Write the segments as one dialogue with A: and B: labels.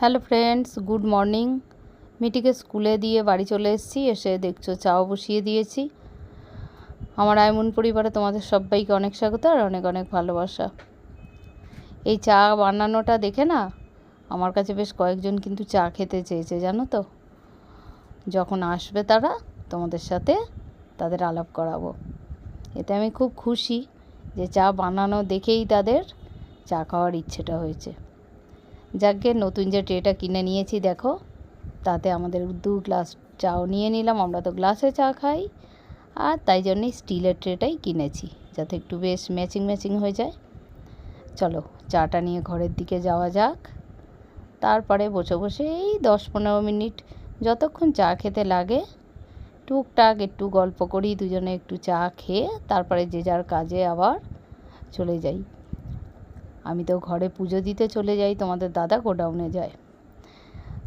A: Hello friends, good morning. মিটিকে স্কুলে দিয়ে বাড়ি চলে এসেছি। এসে দেখছো চাও বসিয়ে দিয়েছি। আমার আইমন পরিবারে তোমাদের সবাইকে অনেক স্বাগত আর অনেক অনেক ভালোবাসা। এই চা বানানোটা দেখে না আমার কাছে বেশ কয়েকজন কিন্তু চা খেতে চেয়েছে, জানো তো। যখন আসবে তারা তোমাদের সাথে তাদের আলাপ করাবো। এতে আমি খুব খুশি যে চা বানানো দেখেই তাদের চা খাওয়ার ইচ্ছেটা হয়েছে। যাকে নতুন যে ট্রেটা কিনে নিয়েছি দেখো, তাতে আমাদের 2 গ্লাস চাও নিয়ে নিলাম। আমরা তো গ্লাসে চা খাই, আর তাই জন্যই স্টিলের ট্রেটাই কিনেছি, যাতে একটু বেশ ম্যাচিং হয়ে যায়। চলো চাটা নিয়ে ঘরের দিকে যাওয়া যাক। তারপরে বসে বসে এই 10-15 মিনিট যতক্ষণ চা খেতে লাগে টুকটাক একটু গল্প করি, দুজনে একটু চা খেয়ে তারপরে যে যার কাজে আবার চলে যাই। আমি তো ঘরে পুজো দিতে চলে যাই, তোমাদের দাদা গোডাউনে যায়।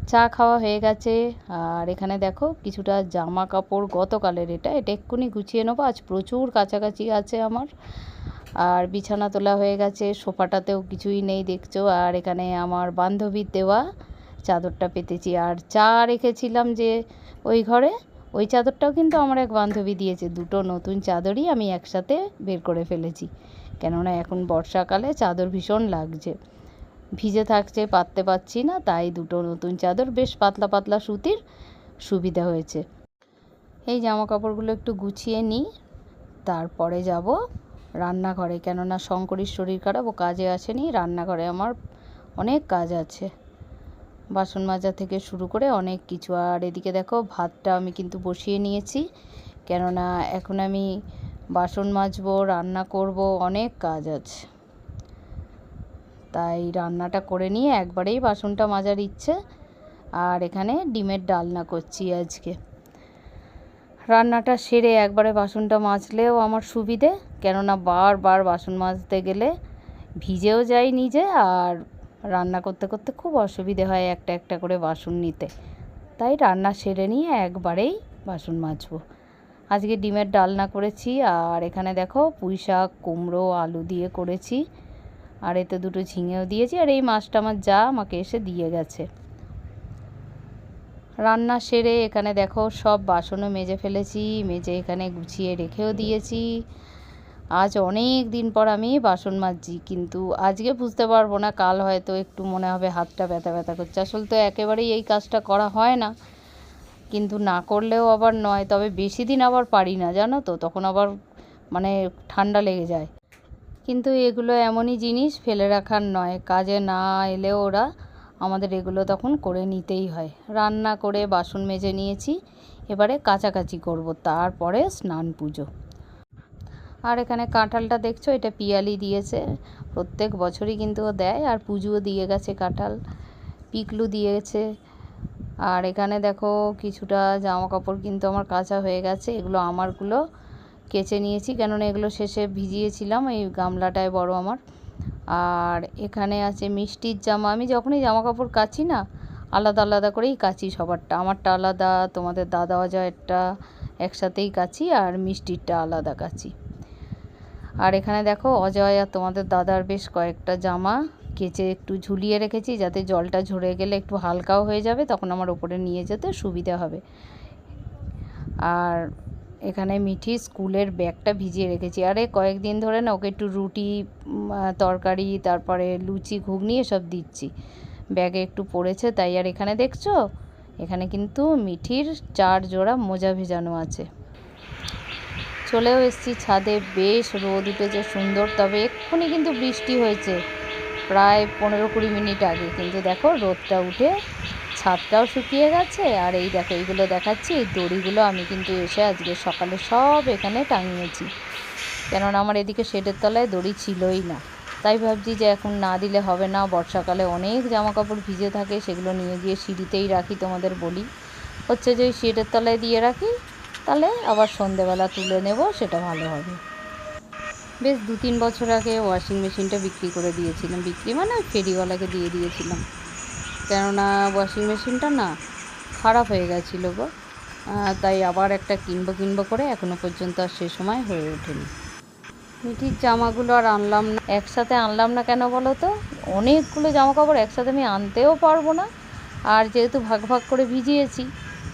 A: চা খাওয়া হয়ে গেছে। আর এখানে দেখো কিছুটা জামা কাপড় গতকালের, এটা এক্ষুনি গুছিয়ে নেবো। আজ প্রচুর কাছাকাছি আছে আমার। আর বিছানা তোলা হয়ে গেছে, সোফাটাতেও কিছুই নেই দেখছো। আর এখানে আমার বান্ধবীর দেওয়া চাদরটা পেতেছি। আর চা রেখেছিলাম যে ওই ঘরে, ওই চাদরটাও কিন্তু আমার এক বান্ধবী দিয়েছে। দুটো নতুন চাদরই আমি একসাথে বের করে ফেলেছি, কেননা এখন বর্ষাকালে চাদর ভীষণ লাগছে, ভিজে থাকছে, পাততে পারছি না, তাই দুটো নতুন চাদর, বেশ পাতলা পাতলা সুতির, সুবিধা হয়েছে। এই জামা কাপড়গুলো একটু গুছিয়ে নিই, তারপরে যাব রান্নাঘরে, কেননা শঙ্করীর শরীর খারাপ, ও কাজে আসেনি। রান্নাঘরে আমার অনেক কাজ আছে, বাসন মাজা থেকে শুরু করে অনেক কিছু। আর এদিকে দেখো ভাতটা আমি কিন্তু বসিয়ে নিয়েছি, কেননা এখন আমি বাসন মাজবো, রান্না করব, অনেক কাজ আছে। তাই রান্নাটা করে নিয়ে একবারেই বাসনটা মাজার ইচ্ছে। আর এখানে ডিমের ডালনা করছি আজকে। রান্নাটা সেরে একবারে বাসনটা মাজলেও আমার সুবিধে, কেননা বারবার বাসন মাজতে গেলে ভিজেও যাই নিজে, আর রান্না করতে করতে খুব অসুবিধে হয় একটা একটা করে বাসন নিতে। তাই রান্না সেরে নিয়ে একবারেই বাসন মাজবো। আজকে ডিমের ডালনা করেছি। আর এখানে দেখো পুঁই শাক, কুমড়ো, আলু দিয়ে করেছি। আর এতে দুটো ঝিঙেও দিয়েছি। আর এই মাছটা আমার যা আমাকে এসে দিয়ে গেছে। রান্না সেরে এখানে দেখো সব বাসনও মেজে ফেলেছি, মেজে এখানে গুছিয়ে রেখেও দিয়েছি। আজ অনেক দিন পর আমি বাসন মাজছি, কিন্তু আজকে বুঝতে পারবো না, কাল হয়তো একটু মনে হবে হাতটা ব্যথা ব্যথা করছে। আসলে তো একেবারেই এই কাজটা করা হয় না, কিন্তু না করলেও আবার নয়। তবে বেশি দিন আবার পারি না, জানো তো, তখন আবার মানে ঠান্ডা লেগে যায়। কিন্তু এগুলো এমনই জিনিস, ফেলে রাখার নয়, কাজে না এলেও ওরা আমাদের এগুলো তখন করে নিতেই হয়। রান্না করে বাসন মেজে নিয়েছি, এবারে কাচাকাচি করব, তারপরে স্নান পুজো। আর এখানে কাঁঠালটা দেখছো, এটা পিয়ালি দিয়েছে, প্রত্যেক বছরই কিন্তু ও দেয়। আর পুজোও দিয়ে গেছে কাঁঠাল, পিকলু দিয়েছে। আর এখানে দেখো কিছুটা জামা কাপড় কিন্তু আমার কাচা হয়ে গেছে, এগুলো আমারগুলো কেচে নিয়েছি, কেননা এগুলো শেষে ভিজিয়েছিলাম এই গামলাটায় বড় আমার। আর এখানে আছে মিষ্টির জামা। আমি যখনই জামা কাপড় কাচি না, আলাদা আলাদা করেই কাচি সবারটা। আমারটা আলাদা, তোমাদের দাদা অজয়েরটা একসাথেই কাচি, আর মিষ্টিরটা আলাদা কাচি। আর এখানে দেখো অজয় আর তোমাদের দাদার বেশ কয়েকটা জামা কেচে একটু ঝুলিয়ে রেখেছি, যাতে জলটা ঝরে গেলে একটু হালকাও হয়ে যাবে, তখন আমার ওপরে নিয়ে যেতে সুবিধা হবে। আর এখানে মিঠি স্কুলের ব্যাগটা ভিজিয়ে রেখেছি। আরে কয়েকদিন ধরে না ওকে একটু রুটি, তরকারি, তারপরে লুচি, ঘুগনি এসব দিচ্ছি, ব্যাগে একটু পড়েছে তাই। আর এখানে দেখছো, এখানে কিন্তু মিঠির 4 জোড়া মোজা ভেজানো আছে। চলেও এসেছি ছাদে, বেশ রোদ উঠেছে সুন্দর, তবে এক্ষুনি কিন্তু বৃষ্টি হয়েছে প্রায় 15-20 মিনিট আগে, কিন্তু দেখো রোদটা উঠে ছাদটাও শুকিয়ে গেছে। আর এই দেখো এইগুলো দেখাচ্ছি, এই দড়িগুলো আমি কিন্তু এসে আজকে সকালে সব এখানে টাঙিয়েছি, কেননা আমার এদিকে শেডের তলায় দড়ি ছিলই না। তাই ভাবছি যে এখন না দিলে হবে না, বর্ষাকালে অনেক জামা কাপড় ভিজে থাকে, সেগুলো নিয়ে গিয়ে সিঁড়িতেই রাখি। তোমাদের বলি হচ্ছে যে ওই শেডের তলায় দিয়ে রাখি, তাহলে আবার সন্ধেবেলা তুলে নেব, সেটা ভালো হবে। বেশ 2-3 বছর আগে ওয়াশিং মেশিনটা বিক্রি করে দিয়েছিলাম, বিক্রি মানে ওই ফেরিওয়ালাকে দিয়ে দিয়েছিলাম, কেননা ওয়াশিং মেশিনটা না খারাপ হয়ে গেছিলো গো। তাই আবার একটা কিনবো করে এখনও পর্যন্ত আর সে সময় হয়ে ওঠেনি। মিঠির জামাগুলো আর আনলাম না, একসাথে আনলাম না কেন বলো তো, অনেকগুলো জামা কাপড় একসাথে আমি আনতেও পারবো না, আর যেহেতু ভাগ ভাগ করে ভিজিয়েছি,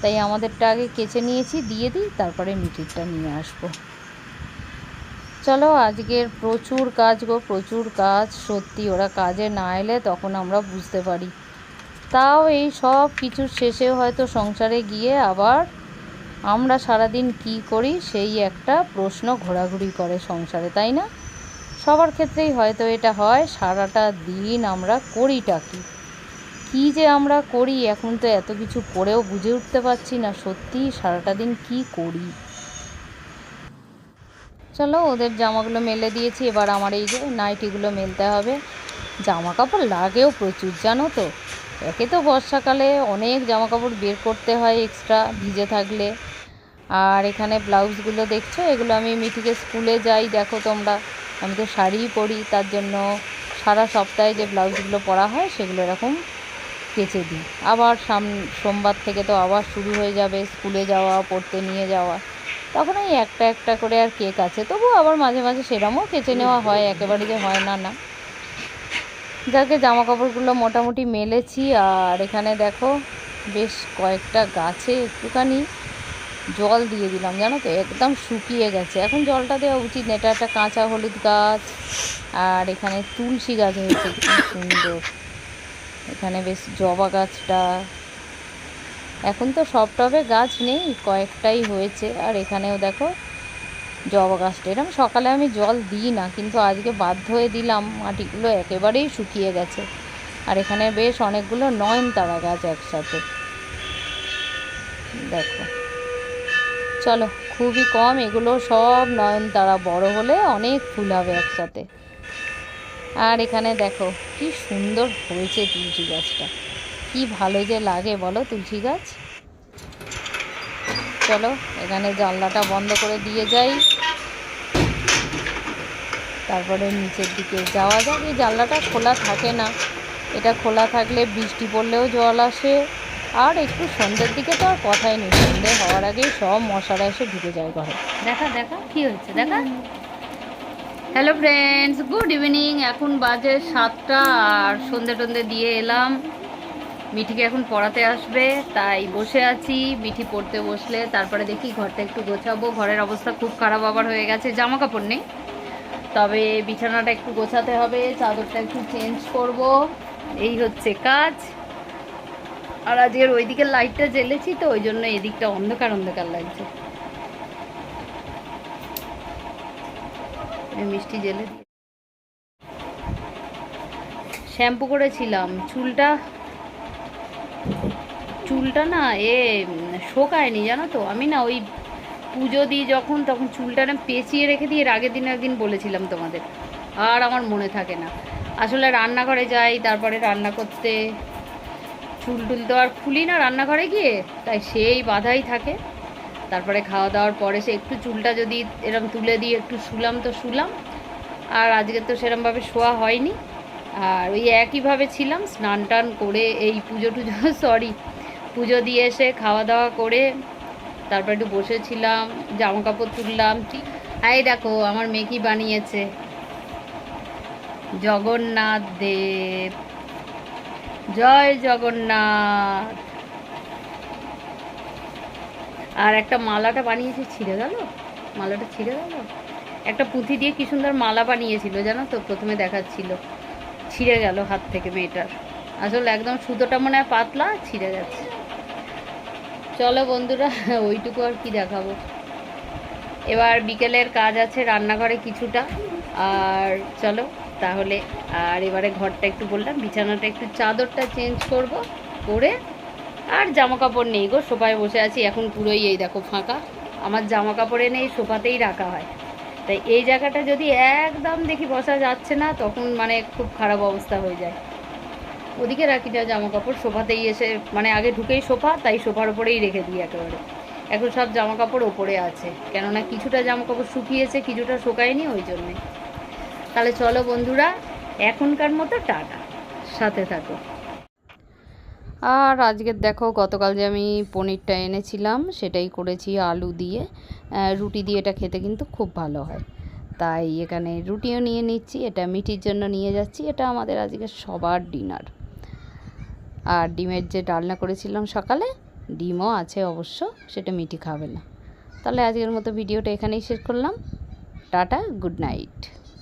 A: তাই আমাদেরটা আগে কেচে নিয়েছি, দিয়ে দিই, তারপরে মিঠিরটা নিয়ে আসবো। চলো, আজকের প্রচুর কাজ গো, প্রচুর কাজ। সত্যি ওরা কাজে না এলে তখন আমরা বুঝতে পারি। তাও এই সব কিছুর শেষেও হয়তো সংসারে গিয়ে আবার আমরা সারাদিন কি করি সেই একটা প্রশ্ন ঘোরাঘুরি করে সংসারে, তাই না? সবার ক্ষেত্রেই হয়তো এটা হয়। সারাটা দিন আমরা করিটা কি যে আমরা করি, এখন তো এত কিছু করেও বুঝে উঠতে পারছি না সত্যি সারাটা দিন কি করি। চলো, ওদের জামাগুলো মেলে দিয়েছি, এবার আমার এই যে নাইটিগুলো মেলতে হবে। জামা কাপড় লাগেও প্রচুর, জানো তো। একে তো বর্ষাকালে অনেক জামা কাপড় বের করতে হয় এক্সট্রা ভিজে থাকলে। আর এখানে ব্লাউজগুলো দেখছো, এগুলো আমি মিঠিকে স্কুলে যাই, দেখো তোমরা, আমি তো শাড়িই পরি, তার জন্য সারা সপ্তাহে যে ব্লাউজগুলো পরা হয় সেগুলো এরকম কেচে দিই। আবার সোমবার থেকে তো আবার শুরু হয়ে যাবে স্কুলে যাওয়া, পড়তে নিয়ে যাওয়া, তখন এই একটা একটা করে আর কেক আছে। তবু আবার মাঝে মাঝে সেরমও কেচে নেওয়া হয়, একেবারে যে হয় না না। যাকে জামা কাপড়গুলো মোটামুটি মেলেছি। আর এখানে দেখো বেশ কয়েকটা গাছে একটুখানি জল দিয়ে দিলাম, জানো তো, একদম শুকিয়ে গেছে। এখন জলটা দেওয়া উচিত না, এটা একটা কাঁচা হলুদ গাছ। আর এখানে তুলসী গাছ হয়েছে কি সুন্দর। এখানে বেশ জবা গাছটা, এখন তো সব টবে গাছ নেই, কয়েকটাই হয়েছে। আর এখানেও দেখো জবা গাছটা, এরকম সকালে আমি জল দিই না, কিন্তু আজকে বাধ্য হয়ে দিলাম, মাটিগুলো একেবারেই শুকিয়ে গেছে। আর এখানে বেশ অনেকগুলো নয়নতারা গাছ একসাথে, দেখো। চলো, খুবই কম, এগুলো সব নয়নতারা, বড় হলে অনেক ফুল হবে একসাথে। আর এখানে দেখো কি সুন্দর হয়েছে তুলসী গাছটা, কি ভালো যে লাগে বলো তুলসী গাছ। চলো, এখানে জানলাটা বন্ধ করে দিয়ে যাই, তারপরে নিচের দিকে যাওয়া যাক। এই জানলাটা খোলা থাকে না, এটা খোলা থাকলে বৃষ্টি পড়লেও জল আসে। আর একটু সন্ধ্যের দিকে তো আর কথাই নেই, সন্ধ্যে হওয়ার আগেই সব মশারা এসে ঢুকে যায় ঘরে। দেখা দেখা কি হচ্ছে দেখা। Hello friends, good evening. এখন বাজে 7টা, আর সন্ধ্যে টন্ধে দিয়ে এলাম। মিঠিকে এখন পড়াতে আসবে, তাই বসে আছি। মিঠি পড়তে বসলে তারপরে দেখি ঘরটা একটু গোছাবো। ঘরের অবস্থা খুব খারাপ আবার হয়ে গেছে, জামা কাপড় নেই, তবে বিছানাটা একটু গোছাতে হবে, চাদরটা একটু চেঞ্জ করব, এই হচ্ছে কাজ। আর আজকের ওইদিকে লাইটটা জ্বেলেছি তো, ওই জন্য এদিকটা অন্ধকার অন্ধকার লাগছে। মিষ্টি জেলে দিয়ে শ্যাম্পু করেছিলাম, চুলটা না শোকায়নি, জানো তো। আমি না ওই পুজো দিই যখন, তখন চুলটা না পেঁচিয়ে রেখে দিয়ে এর আগের দিন একদিন বলেছিলাম তোমাদের, আর আমার মনে থাকে না। আসলে রান্নাঘরে যাই, তারপরে রান্না করতে, চুল টুল তো আর খুলি না রান্নাঘরে গিয়ে, তাই সেই বাধাই থাকে। তারপরে খাওয়া দাওয়ার পরে সে একটু চুলটা যদি এরম তুলে দিয়ে একটু শুলাম তো শুলাম। আর আজকে তো সেরমভাবে শোয়া হয়নি, আর ওই একইভাবে ছিলাম, স্নান টান করে এই পুজো টুজো পুজো দিয়ে এসে খাওয়া দাওয়া করে তারপর একটু বসেছিলাম, জামা কাপড় তুললাম। এই দেখো আমার মেয়ে কি বানিয়েছে, জগন্নাথ দেব, জয় জগন্নাথ। আর একটা মালাটা বানিয়েছে, ছিঁড়ে গেল, মালাটা ছিঁড়ে গেল। একটা পুঁথি দিয়ে কি সুন্দর মালা বানিয়েছিল, জানো তো, প্রথমে দেখাচ্ছিল, ছিঁড়ে গেল হাত থেকে মেয়েটার। আসলে একদম সুতোটা মনে হয় পাতলা, ছিঁড়ে গেছে। চলো বন্ধুরা, ওইটুকু আর কি দেখাবো। এবার বিকেলের কাজ আছে রান্নাঘরে কিছুটা, আর চলো তাহলে। আর এবারে ঘরটা একটু বললাম, বিছানাটা একটু চাদরটা চেঞ্জ করব, করে আর জামা কাপড় নেই গো, সোফায় বসে আছি এখন পুরোই, এই দেখো ফাঁকা। আমার জামা কাপড়ে নেই, সোফাতেই রাখা হয়, তাই এই জায়গাটা যদি একদম দেখি বসা যাচ্ছে না, তখন মানে খুব খারাপ অবস্থা হয়ে যায়। ওদিকে রাখি যা জামা কাপড়, সোফাতেই এসে মানে আগে ঢুকেই সোফা, তাই সোফার ওপরেই রেখে দিই একেবারে। এখন সব জামা কাপড় ওপরে আছে, কেননা কিছুটা জামা কাপড় শুকিয়েছে, কিছুটা শুকায়নি, ওই জন্যে। তাহলে চলো বন্ধুরা, এখনকার মতো টাটা, সাথে থাকো। আর আজকের দেখো, গতকাল যে আমি পনিরটা এনেছিলাম সেটাই করেছি আলু দিয়ে, রুটি দিয়ে এটা খেতে কিন্তু খুব ভালো হয়। তাই এখানে রুটিও নিয়ে নিচ্ছি, এটা মিঠির জন্য নিয়ে যাচ্ছি, এটা আমাদের আজকে সবার ডিনার। আর ডিমের যে ডালনা করেছিলাম সকালে, ডিমও আছে অবশ্য, সেটা মিটি খাবে না। তাহলে আজকের মতো ভিডিওটা এখানেই শেষ করলাম। Tata, good night.